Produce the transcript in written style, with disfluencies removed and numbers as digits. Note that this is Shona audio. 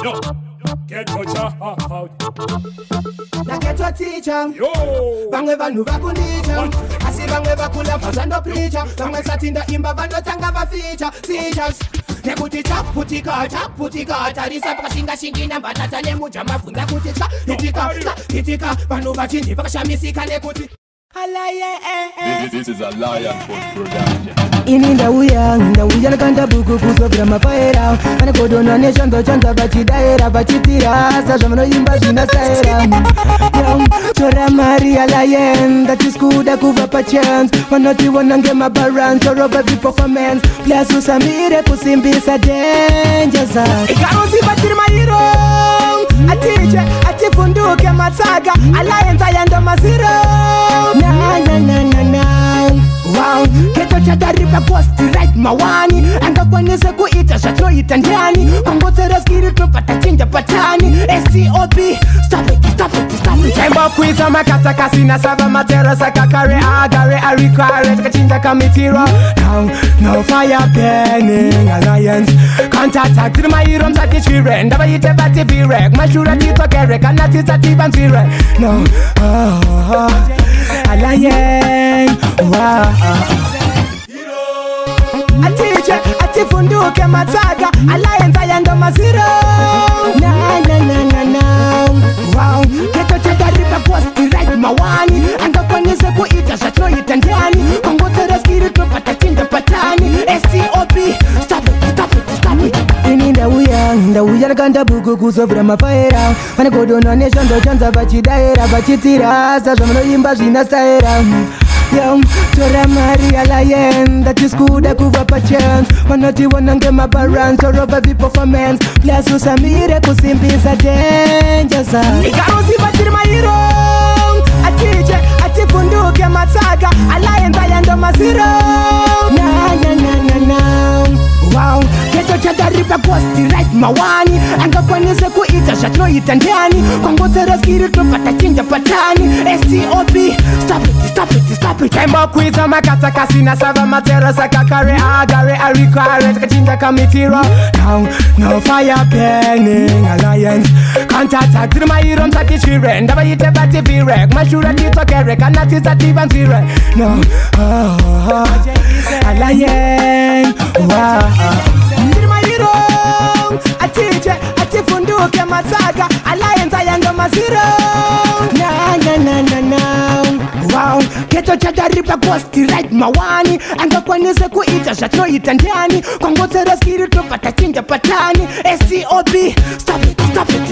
Yo, get your child. Na get your teacher. Yo, Bangwe vanu vakundija. Asi bangwe vakula vazando preacher. Bangwe satinda imba vanotanga vaficha. Teachers. Nekuti chaputika. Tarisa pakashinga shingina mbatata nemuja mavunda kuti cha. Hitika. Vanu vachinji pakashamisika nekuti. This is a Lion Post production. Ini ndauya nakanda buku kuzobvira mafaira vane godonwa neshonzo vachidaira vachitira sazvavanoimba zvinasaira tora mari yalayen ndatisikuda kuva pachance vanotiona ngemabaran toroba viperformance plus usamire kusimbisa danger zake ikaronziva tiri mairo atiche ativhunduke matsaga alliance ayando maziro wow keto chadaripa posti right mawani angakwanise kuita zvatoita ndiani kwangotsera skiri tobva tachinja patani stop stop it taimba kuita makata kasina sava matero saka kare agare arikare takachinja kamitiro no fire burning alliance contact tiri mairo msatichire ndavaite vativire kumashura titokere kana tisativanzire no alliance wow atiche atifunduke matsaga alliance ayando maziro wow keto chadaripa posti right mawani angakwanise kuita zvatoita ndiani kwangotsera skiri tobva tachinja patani stop stop it ini ndauya nakanda buku kuzobvira mafaira vane godonwa neshonzo vachidaira vachitira sazvavanoimba zvinasaira tora mari yalayen ndatisikuda kuva pachance vanotiona ngemabaran toroba viperformance plus usamire kusimbisa danger zake ikaronziva tiri mairo atiche ativhunduke matsaga alliance ayando maziro wow keto chadaripa posti right mawani angakwanise kuita zvatoita ndiani kwangotsera skiri tobva tachinja patani stop it taimba kuita makata kasina sava matero saka kare agare arikare takachinja kamitiro no fire burning alliance contact tiri mairo msatichire ndavaite vativire kumashura titokere kana tisativanzire no alliance wow ndiri mairo atiche atifunduke matsaga alliance ayando maziro wow keto chadaripa posti right mawani angakwanise kuita zvatoita ndiani kwangotsera skiri tobva tachinja patani stop it